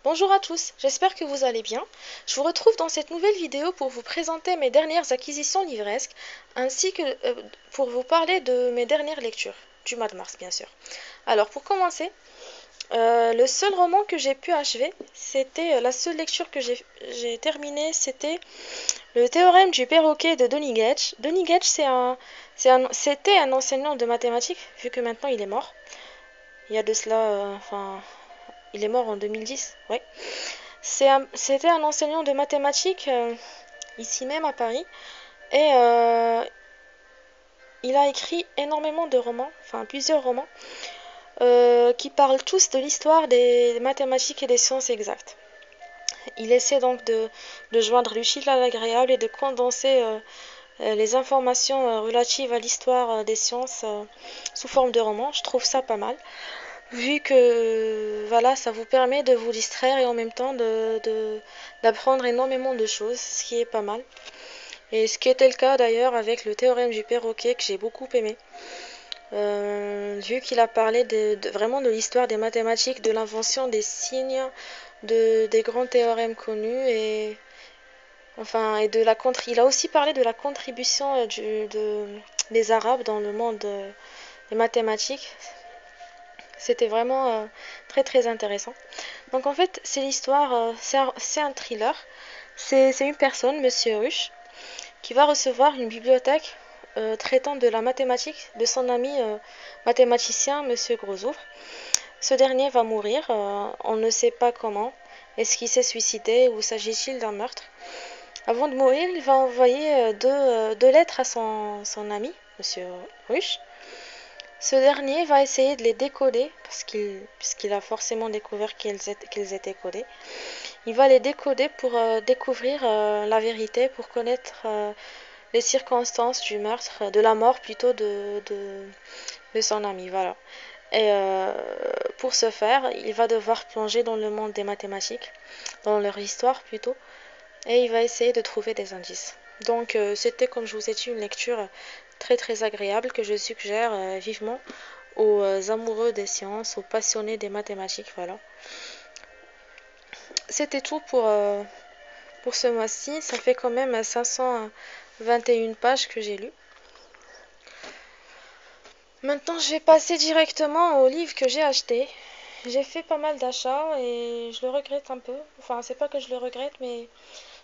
Bonjour à tous, j'espère que vous allez bien. Je vous retrouve dans cette nouvelle vidéo pour vous présenter mes dernières acquisitions livresques, ainsi que pour vous parler de mes dernières lectures, du mois de mars bien sûr. Alors pour commencer, le seul roman que j'ai pu achever, c'était la seule lecture que j'ai terminée, c'était le théorème du perroquet de Donny Gage. Donny Gage, c'était un enseignant de mathématiques, vu que maintenant il est mort. Il y a de cela, il est mort en 2010, ouais. C'était un enseignant de mathématiques ici même à Paris et il a écrit énormément de romans, enfin plusieurs romans, qui parlent tous de l'histoire des mathématiques et des sciences exactes. Il essaie donc de joindre l'utile à l'agréable et de condenser les informations relatives à l'histoire des sciences sous forme de romans. Je trouve ça pas mal, vu que voilà, ça vous permet de vous distraire et en même temps d'apprendre énormément de choses, ce qui est pas mal. Et ce qui était le cas d'ailleurs avec le théorème du perroquet que j'ai beaucoup aimé. Vu qu'il a parlé vraiment de l'histoire des mathématiques, de l'invention des signes, des grands théorèmes connus il a aussi parlé de la contribution des Arabes dans le monde des mathématiques. C'était vraiment très très intéressant. Donc en fait, c'est l'histoire, c'est un thriller. C'est une personne, Monsieur Rush, qui va recevoir une bibliothèque traitant de la mathématique de son ami mathématicien, Monsieur Grosouvre. Ce dernier va mourir, on ne sait pas comment. Est-ce qu'il s'est suicidé ou s'agit-il d'un meurtre? Avant de mourir, il va envoyer deux lettres à son ami, Monsieur Rush. Ce dernier va essayer de les décoder, puisqu'il a forcément découvert qu'elles étaient codées. Il va les décoder pour découvrir la vérité, pour connaître les circonstances du meurtre, de la mort plutôt de son ami. Voilà. Et pour ce faire, il va devoir plonger dans le monde des mathématiques, dans leur histoire plutôt, et il va essayer de trouver des indices. Donc c'était, comme je vous ai dit, une lecture très très agréable que je suggère vivement aux amoureux des sciences, aux passionnés des mathématiques. Voilà. C'était tout pour ce mois-ci. Ça fait quand même 521 pages que j'ai lues. Maintenant, je vais passer directement au livre que j'ai acheté. J'ai fait pas mal d'achats et je le regrette un peu. Enfin, c'est pas que je le regrette, mais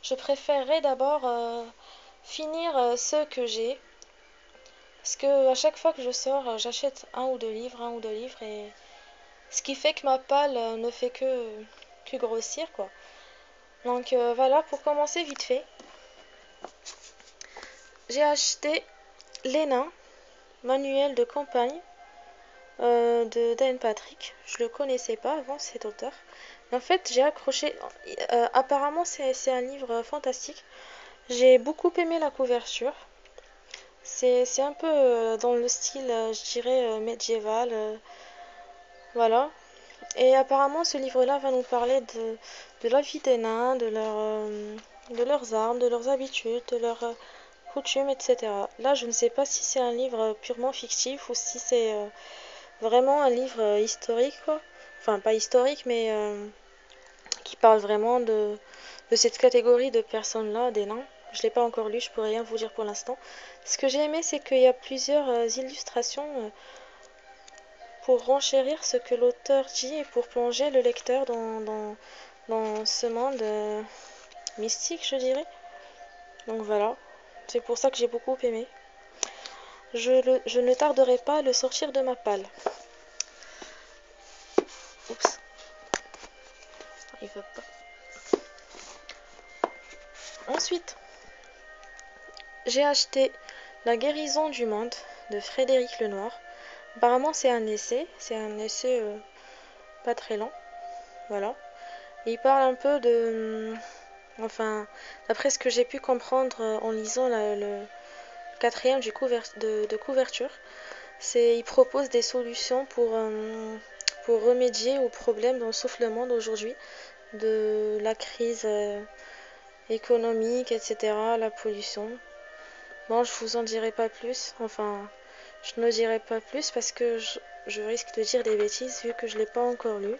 je préférerais d'abord finir ceux que j'ai. Parce que à chaque fois que je sors, j'achète un ou deux livres, et ce qui fait que ma palle ne fait que grossir, quoi. Donc voilà, pour commencer vite fait, j'ai acheté Les Nains, manuel de campagne de Dan Patrick. Je le connaissais pas avant, cet auteur. En fait, j'ai accroché. Apparemment, c'est un livre fantastique. J'ai beaucoup aimé la couverture. C'est un peu dans le style, je dirais, médiéval. Voilà. Et apparemment, ce livre-là va nous parler de la vie des nains, de leurs armes, de leurs habitudes, de leurs coutumes, etc. Là, je ne sais pas si c'est un livre purement fictif ou si c'est vraiment un livre historique, quoi. Enfin, pas historique, mais qui parle vraiment de cette catégorie de personnes-là, des nains. Je ne l'ai pas encore lu, je peux rien vous dire pour l'instant. Ce que j'ai aimé, c'est qu'il y a plusieurs illustrations pour renchérir ce que l'auteur dit et pour plonger le lecteur dans ce monde mystique, je dirais. Donc voilà, c'est pour ça que j'ai beaucoup aimé. Je ne tarderai pas à le sortir de ma palle. Oups, il veut pas. Ensuite, j'ai acheté La guérison du monde de Frédéric Lenoir. Apparemment, c'est un essai pas très lent. Voilà. Et il parle un peu enfin, d'après ce que j'ai pu comprendre en lisant le quatrième de couverture, il propose des solutions pour remédier aux problèmes dont souffre le monde aujourd'hui, de la crise économique, etc., la pollution. Bon, je vous en dirai pas plus, enfin, je ne dirai pas plus parce que je risque de dire des bêtises vu que je l'ai pas encore lu.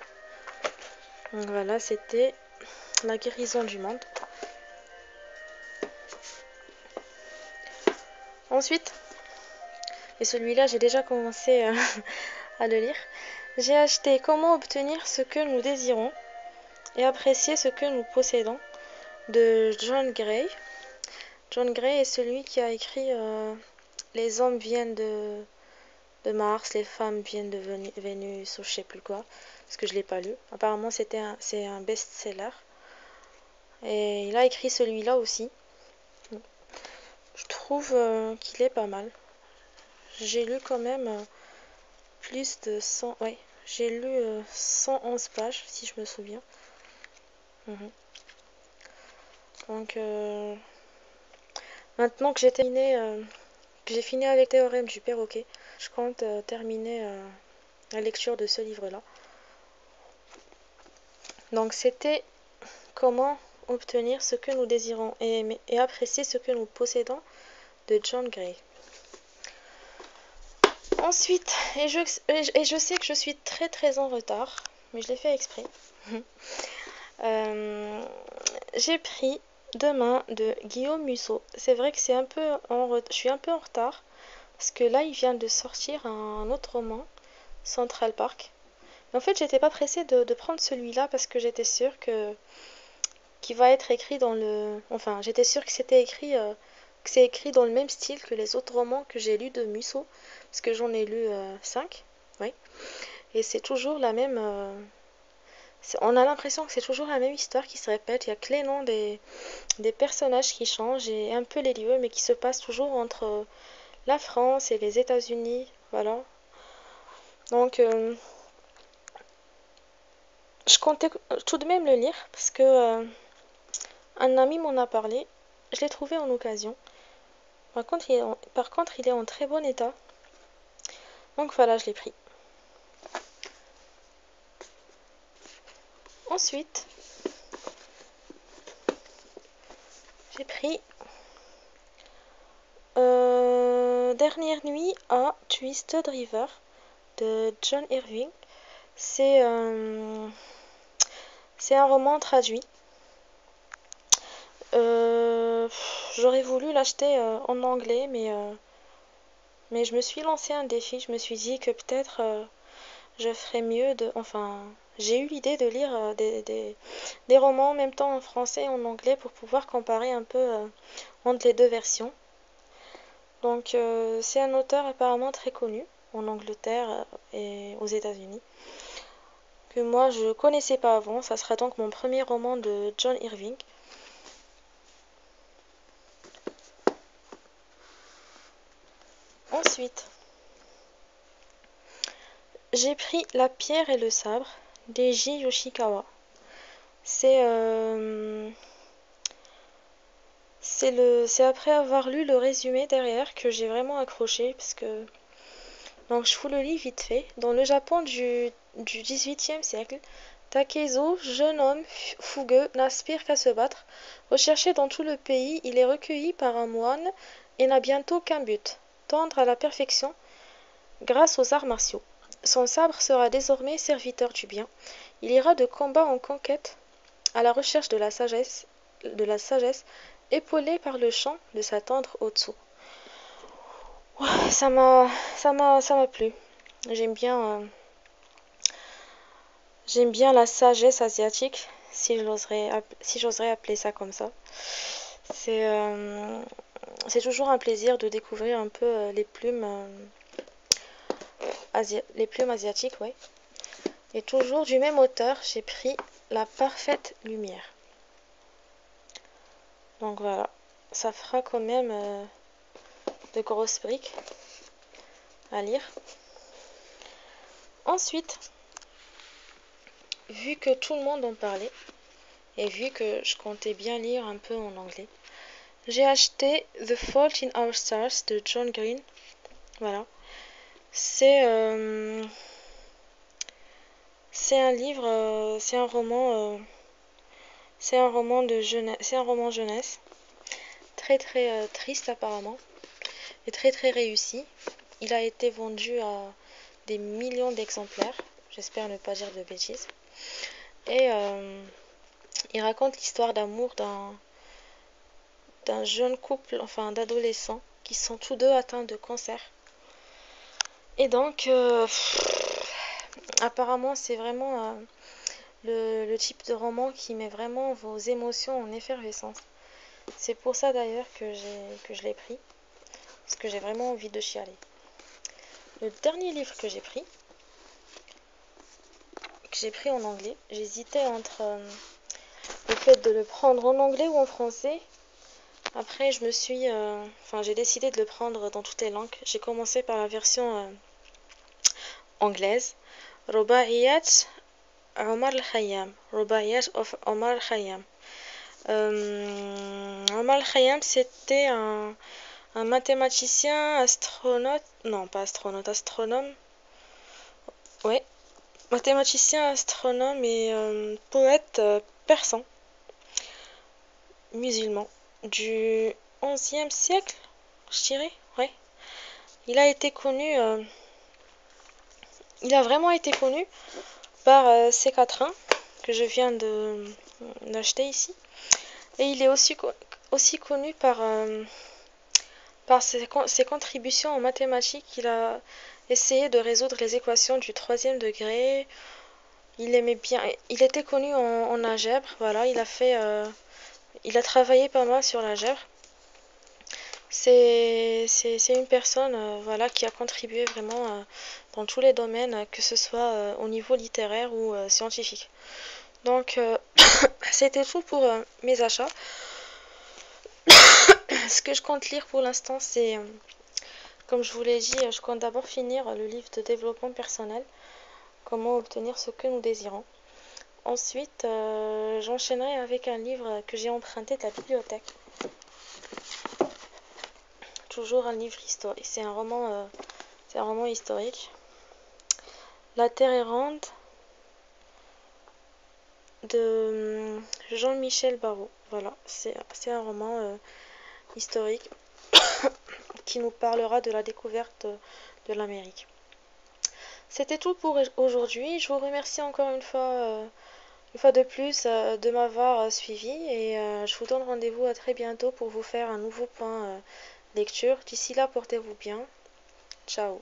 Donc voilà, c'était la guérison du monde. Ensuite, et celui-là j'ai déjà commencé à le lire, j'ai acheté Comment obtenir ce que nous désirons et apprécier ce que nous possédons de John Gray. John Gray est celui qui a écrit Les hommes viennent de Mars, les femmes viennent de Vénus, ou je sais plus quoi, parce que je l'ai pas lu. Apparemment c'est un best-seller. Et il a écrit celui-là aussi. Je trouve qu'il est pas mal. J'ai lu quand même plus de 100... Ouais, j'ai lu 111 pages, si je me souviens. Mhm. Donc, maintenant que j'ai fini avec Théorème du perroquet, je compte terminer la lecture de ce livre-là. Donc, c'était Comment obtenir ce que nous désirons et apprécier ce que nous possédons de John Gray. Ensuite, et je sais que je suis très très en retard, mais je l'ai fait exprès. J'ai pris Demain de Guillaume Musso. C'est vrai que je suis un peu en retard, parce que là il vient de sortir un autre roman, Central Park. Mais en fait, j'étais pas pressée de prendre celui-là parce que j'étais sûre qu'il va être écrit dans le. Enfin, j'étais sûre que que c'est écrit dans le même style que les autres romans que j'ai lus de Musso, parce que j'en ai lu 5, oui. Et c'est toujours la même. On a l'impression que c'est toujours la même histoire qui se répète. Il y a que les noms des personnages qui changent et un peu les lieux, mais qui se passent toujours entre la France et les États-Unis. Voilà. Donc, je comptais tout de même le lire parce que un ami m'en a parlé. Je l'ai trouvé en occasion. Par contre, il est en très bon état. Donc voilà, je l'ai pris. Ensuite, j'ai pris Dernière nuit à Twisted River de John Irving. C'est un roman traduit. J'aurais voulu l'acheter en anglais, mais je me suis lancé un défi. Je me suis dit que peut-être je ferais mieux de. Enfin, j'ai eu l'idée de lire des romans en même temps en français et en anglais pour pouvoir comparer un peu entre les deux versions. Donc, c'est un auteur apparemment très connu en Angleterre et aux États-Unis, que moi je connaissais pas avant. Ça sera donc mon premier roman de John Irving. Ensuite, j'ai pris La pierre et le sabre d'Eiji Yoshikawa. C'est après avoir lu le résumé derrière que j'ai vraiment accroché parce que donc je vous le lis vite fait. Dans le Japon du XVIIIe siècle, Takezo, jeune homme fougueux, n'aspire qu'à se battre. Recherché dans tout le pays, il est recueilli par un moine et n'a bientôt qu'un but, tendre à la perfection grâce aux arts martiaux. Son sabre sera désormais serviteur du bien. Il ira de combat en conquête à la recherche de la sagesse, épaulé par le chant de sa tendre Otsu. Ouais, ça m'a plu. J'aime bien, j'aime bien la sagesse asiatique, si j'oserais appeler ça comme ça. C'est, euh, c'est toujours un plaisir de découvrir un peu les plumes asiatiques, ouais. Et toujours du même auteur, j'ai pris La parfaite lumière. Donc voilà, ça fera quand même de grosses briques à lire. Ensuite, vu que tout le monde en parlait, et vu que je comptais bien lire un peu en anglais, j'ai acheté The Fault in Our Stars de John Green. Voilà. C'est un livre, c'est un roman de jeunesse, c'est un roman jeunesse, très très triste apparemment, et très très réussi. Il a été vendu à des millions d'exemplaires, j'espère ne pas dire de bêtises. Et il raconte l'histoire d'amour d'un jeune couple, enfin d'adolescents, qui sont tous deux atteints de cancer. Et donc, apparemment, c'est vraiment le type de roman qui met vraiment vos émotions en effervescence. C'est pour ça d'ailleurs que je l'ai pris, parce que j'ai vraiment envie de chialer. Le dernier livre que j'ai pris en anglais, j'hésitais entre le fait de le prendre en anglais ou en français. Après, j'ai décidé de le prendre dans toutes les langues. J'ai commencé par la version anglaise, Rubaiyat Omar al-Khayyam, Rubaiyat of Omar al-Khayyam. Omar al-Khayyam, c'était un mathématicien, astronaute, non pas astronaute, astronome, ouais, mathématicien, astronome et poète persan, musulman, du 11e siècle, je dirais, ouais. Il a été connu, il a vraiment été connu par ces quatrains que je viens d'acheter ici. Et il est aussi connu par ses contributions en mathématiques. Il a essayé de résoudre les équations du troisième degré. Il était connu en algèbre. Voilà, il a travaillé pas mal sur l'algèbre. C'est une personne voilà, qui a contribué vraiment dans tous les domaines, que ce soit au niveau littéraire ou scientifique. Donc, c'était tout pour mes achats. Ce que je compte lire pour l'instant, c'est, comme je vous l'ai dit, je compte d'abord finir le livre de développement personnel, comment obtenir ce que nous désirons. Ensuite, j'enchaînerai avec un livre que j'ai emprunté de la bibliothèque. Toujours un livre historique. C'est un roman historique. La Terre est ronde de Jean-Michel Barrault. Voilà, c'est un roman historique qui nous parlera de la découverte de l'Amérique. C'était tout pour aujourd'hui. Je vous remercie encore une fois de plus de m'avoir suivi et je vous donne rendez-vous à très bientôt pour vous faire un nouveau point lecture. D'ici là, portez-vous bien. Ciao.